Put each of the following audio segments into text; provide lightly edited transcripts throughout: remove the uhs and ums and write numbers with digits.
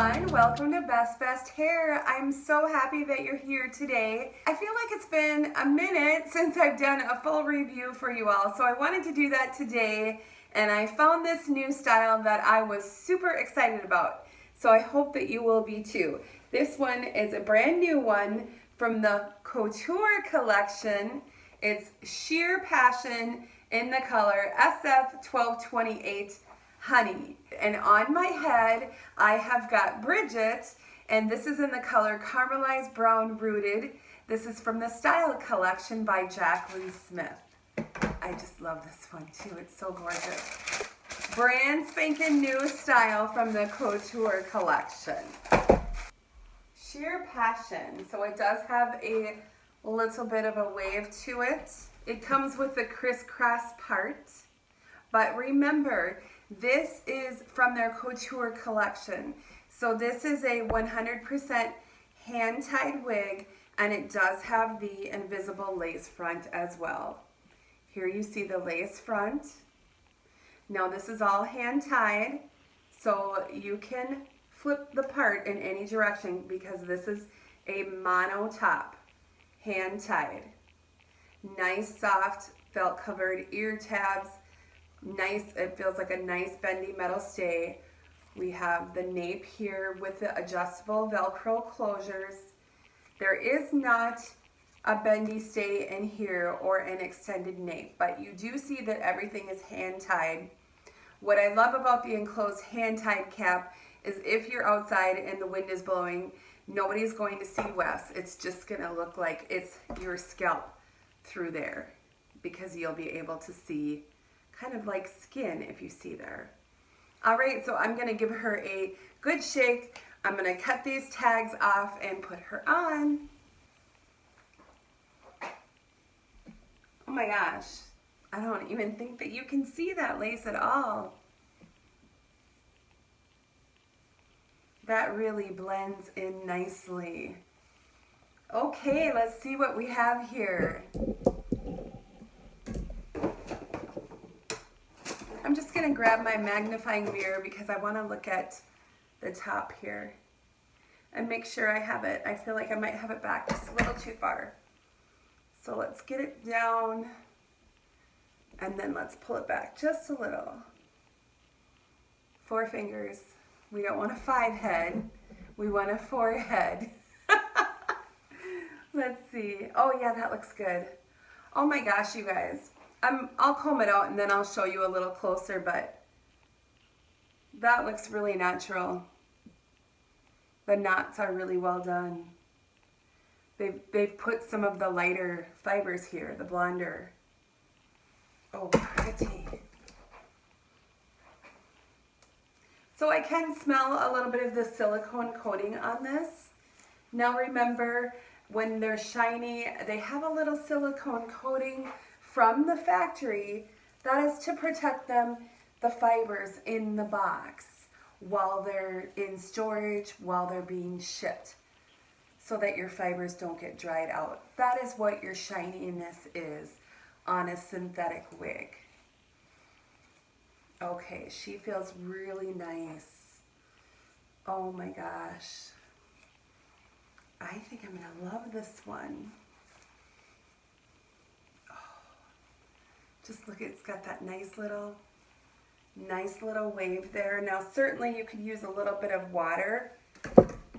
everyone, welcome to Best Hair. I'm so happy that you're here today. I feel like it's been a minute since I've done a full review for you all, so I wanted to do that today, and I found this new style that I was super excited about, so I hope that you will be too. This one is a brand new one from the Couture Collection. It's Sheer Passion in the color SF1228 Honey. And on my head, I have got Bridget, and this is in the color Caramelized Brown Rooted. This is from the Style Collection by Jacqueline Smith. I just love this one too, it's so gorgeous. Brand spanking new style from the Couture Collection. Sheer Passion, so it does have a little bit of a wave to it. It comes with the crisscross part, but remember, this is from their Couture Collection. So this is a 100% hand-tied wig, and it does have the invisible lace front as well. Here you see the lace front. Now this is all hand-tied, so you can flip the part in any direction because this is a mono top, hand-tied. Nice soft felt covered ear tabs. Nice, it feels like a nice bendy metal stay. We have the nape here with the adjustable Velcro closures. There is not a bendy stay in here or an extended nape, but you do see that everything is hand tied. What I love about the enclosed hand tied cap is if you're outside and the wind is blowing, nobody's going to see Wes. It's just gonna look like it's your scalp through there because you'll be able to see kind of like skin if you see there. All right, so I'm gonna give her a good shake. I'm gonna cut these tags off and put her on. Oh my gosh, I don't even think that you can see that lace at all. That really blends in nicely. Okay, let's see what we have here. I'm just going to grab my magnifying mirror because I want to look at the top here and make sure I have it. I feel like I might have it back just a little too far. So let's get it down and then let's pull it back just a little. 4 fingers. We don't want a 5 head. We want a 4 head. Let's see. Oh yeah, that looks good. Oh my gosh, you guys. I'll comb it out and then I'll show you a little closer, but that looks really natural. The knots are really well done. They've put some of the lighter fibers here, the blonder. Oh, pretty. So I can smell a little bit of the silicone coating on this. Now remember, when they're shiny, they have a little silicone coating from the factory that is to protect them, the fibers in the box while they're in storage, while they're being shipped, so that your fibers don't get dried out. That is what your shininess is on a synthetic wig. Okay, she feels really nice. Oh my gosh. I think I'm gonna love this one. Just look, it's got that nice little wave there. Now certainly you could use a little bit of water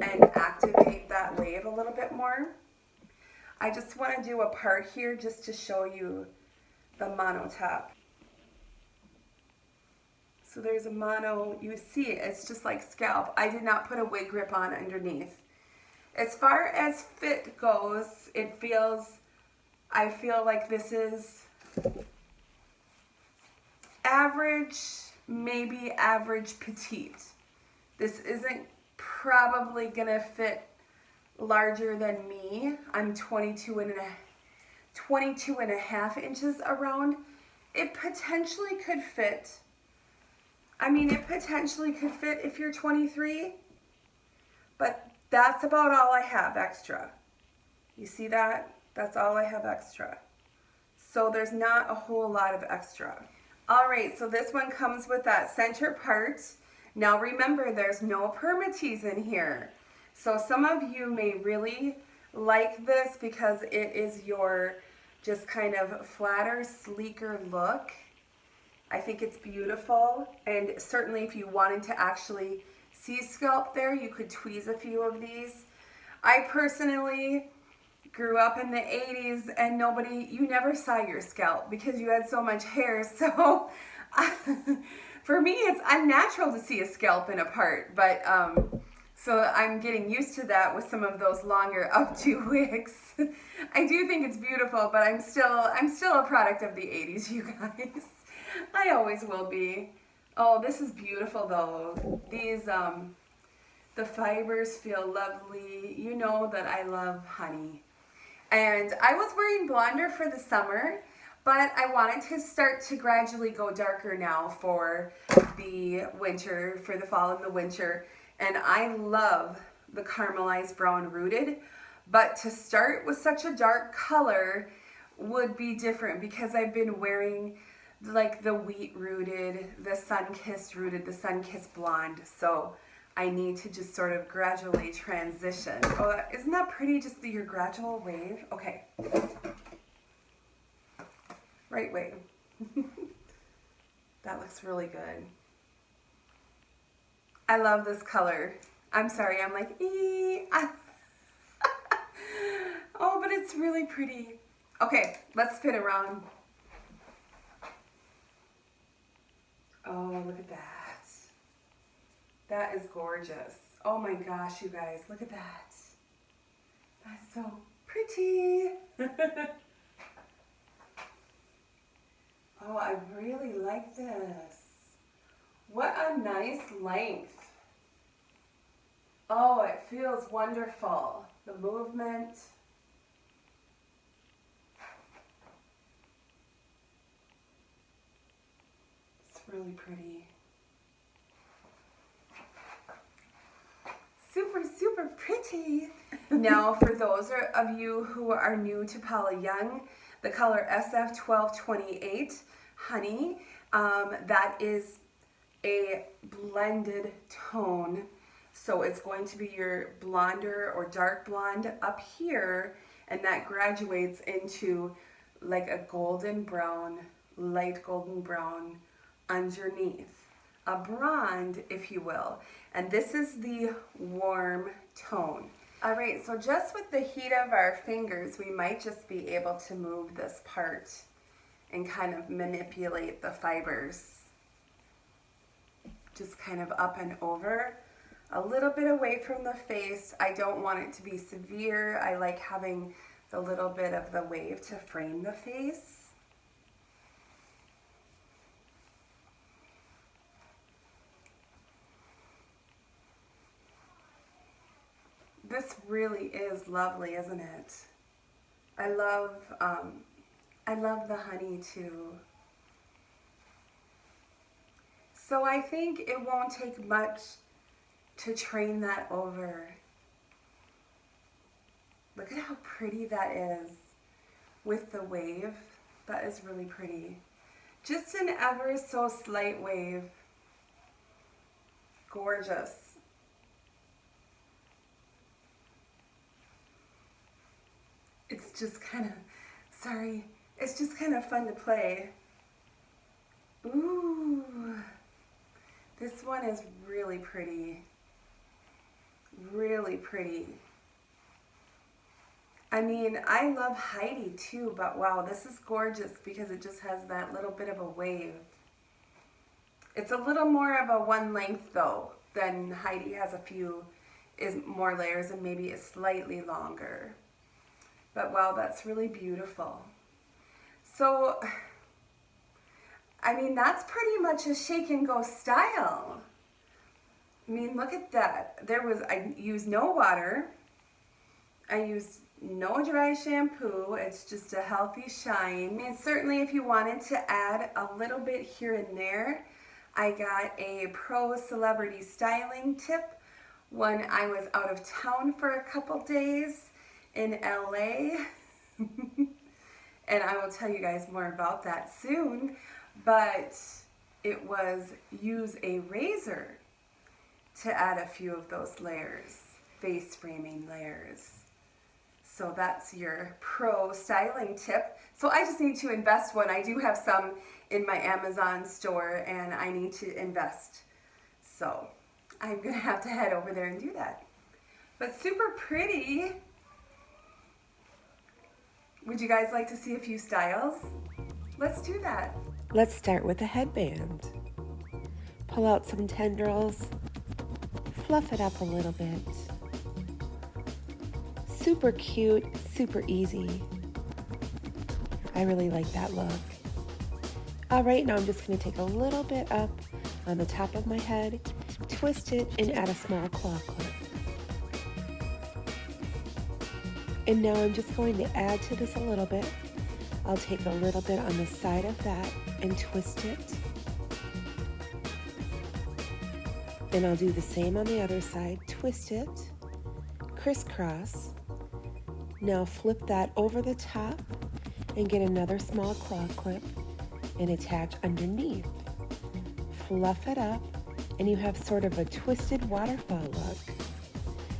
and activate that wave a little bit more. I just want to do a part here just to show you the mono top. So there's a mono, you see it, it's just like scalp. I did not put a wig grip on underneath. As far as fit goes, I feel like this is average, maybe average petite. This isn't probably gonna fit larger than me. I'm 22 and a half inches around. It potentially could fit. I mean, it potentially could fit if you're 23, but that's about all I have extra. You see that? That's all I have extra. So there's not a whole lot of extra. All right, so this one comes with that center part, Now remember, there's no permatease in here. So some of you may really like this because it is your just kind of flatter, sleeker look. I think it's beautiful, and certainly if you wanted to actually see scalp there, you could tweeze a few of these. I personally grew up in the 80s and you never saw your scalp because you had so much hair. So for me, it's unnatural to see a scalp in a part, but so I'm getting used to that with some of those longer updo wigs. I do think it's beautiful, but I'm still a product of the 80s, you guys. I always will be. Oh, this is beautiful though. These the fibers feel lovely. You know that I love honey. And I was wearing blonder for the summer, but I wanted to start to gradually go darker now for the winter, for the fall and the winter. And I love the caramelized brown rooted, but to start with such a dark color would be different because I've been wearing like the wheat rooted, the sun-kissed rooted, the sun-kissed blonde. So I need to just sort of gradually transition. Oh, isn't that pretty, just your gradual wave? Okay. Right wave. That looks really good. I love this color. I'm sorry, I'm like, oh, but it's really pretty. Okay, let's spin around. Oh, look at that. That is gorgeous. Oh my gosh, you guys, look at that. That's so pretty. Oh, I really like this. What a nice length. Oh, it feels wonderful. The movement. It's really pretty. Super, super pretty. Now, for those of you who are new to Paula Young, the color SF1228 Honey, that is a blended tone. So it's going to be your blonder or dark blonde up here, and that graduates into like a golden brown, light golden brown underneath. A blonde, if you will. And this is the warm tone. All right, so just with the heat of our fingers, we might just be able to move this part and kind of manipulate the fibers. Just kind of up and over. A little bit away from the face. I don't want it to be severe. I like having the little bit of the wave to frame the face. This really is lovely, isn't it? I love the honey too. So I think it won't take much to train that over. Look at how pretty that is with the wave. That is really pretty. Just an ever so slight wave. Gorgeous. It's just kind of, sorry, it's just kind of fun to play. Ooh, this one is really pretty. Really pretty. I mean, I love Heidi too, but wow, this is gorgeous because it just has that little bit of a wave. It's a little more of a one length though than Heidi has a few, is more layers and maybe it's slightly longer. But wow, that's really beautiful. So, I mean, that's pretty much a shake and go style. I mean, look at that. I used no water. I used no dry shampoo. It's just a healthy shine. I mean, certainly if you wanted to add a little bit here and there, I got a pro celebrity styling tip when I was out of town for a couple days in LA. And I will tell you guys more about that soon, but it was use a razor. to add a few of those layers, face framing layers. So that's your pro styling tip. So I just need to invest one. I do have some in my Amazon store and I need to invest. So I'm gonna have to head over there and do that. But super pretty. Would you guys like to see a few styles? Let's do that. Let's start with a headband. Pull out some tendrils, fluff it up a little bit. Super cute, super easy. I really like that look. All right, now I'm just going to take a little bit up on the top of my head, twist it, and add a small claw clip. And now I'm just going to add to this a little bit. I'll take a little bit on the side of that and twist it. And I'll do the same on the other side, twist it, crisscross. Now flip that over the top and get another small claw clip and attach underneath. Fluff it up and you have sort of a twisted waterfall look.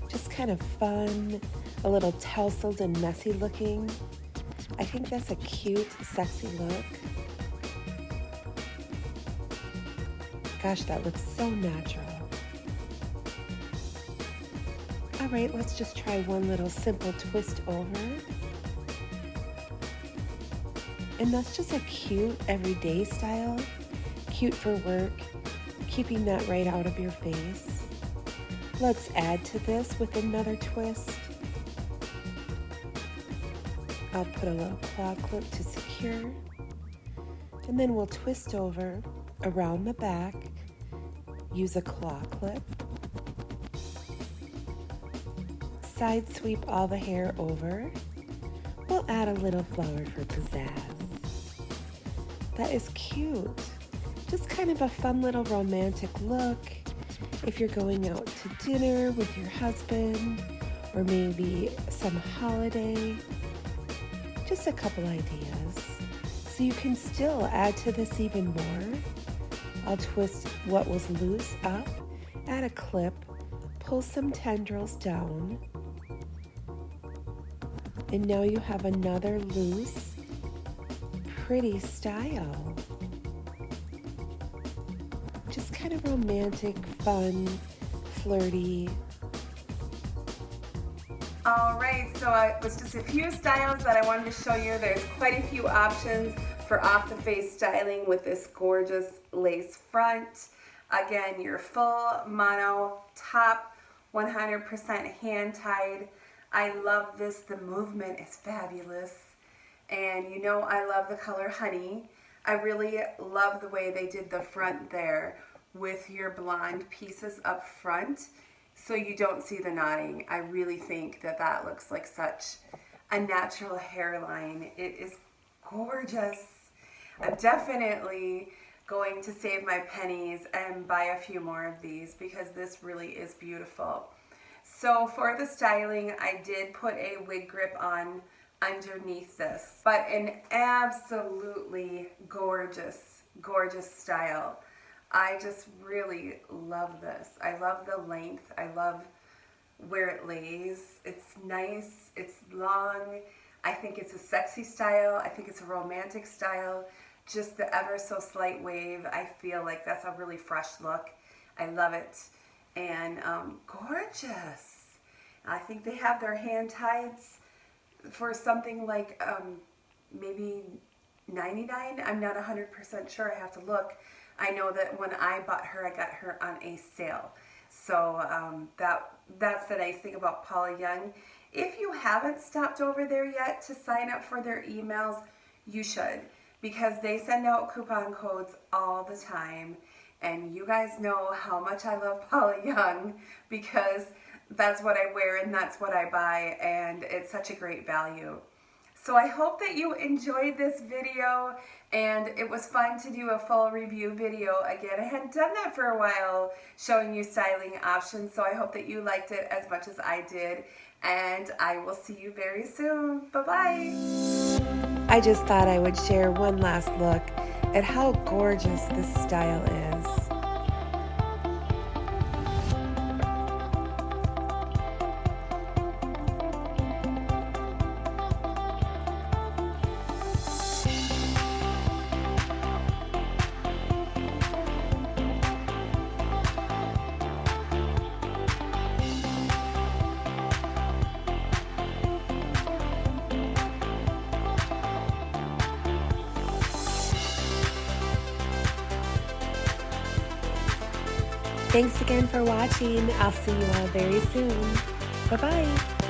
Just kind of fun, a little tousled and messy looking. I think that's a cute, sexy look. Gosh, that looks so natural. All right, let's just try one little simple twist over. And that's just a cute everyday style, cute for work, keeping that right out of your face. Let's add to this with another twist. I'll put a little claw clip to secure, and then we'll twist over around the back, use a claw clip, side sweep all the hair over. We'll add a little flower for pizzazz. That is cute. Just kind of a fun little romantic look if you're going out to dinner with your husband or maybe some holiday. Just a couple ideas. So you can still add to this even more. I'll twist what was loose up, add a clip, pull some tendrils down, and now you have another loose, pretty style. Just kind of romantic, fun, flirty. All right, so it was just a few styles that I wanted to show you. There's quite a few options for off-the-face styling with this gorgeous lace front. Again, your full mono top, 100% hand-tied. I love this. The movement is fabulous. And you know I love the color Honey. I really love the way they did the front there with your blonde pieces up front so you don't see the knotting. I really think that that looks like such a natural hairline. It is gorgeous. I'm definitely going to save my pennies and buy a few more of these because this really is beautiful. So for the styling, I did put a wig grip on underneath this, but an absolutely gorgeous, gorgeous style. I just really love this. I love the length. I love where it lays. It's nice. It's long. I think it's a sexy style. I think it's a romantic style. Just the ever so slight wave. I feel like that's a really fresh look. I love it. And gorgeous. I think they have their hand ties for something like maybe $99. I'm not 100% sure. I have to look. I know that when I bought her, I got her on a sale. So that's the nice thing about Paula Young. If you haven't stopped over there yet to sign up for their emails, you should, because they send out coupon codes all the time. And you guys know how much I love Paula Young because that's what I wear and that's what I buy, and it's such a great value. So I hope that you enjoyed this video, and it was fun to do a full review video again. I hadn't done that for a while, showing you styling options, so I hope that you liked it as much as I did, and I will see you very soon. Bye-bye. I just thought I would share one last look at how gorgeous this style is. Thanks again for watching. I'll see you all very soon. Bye-bye.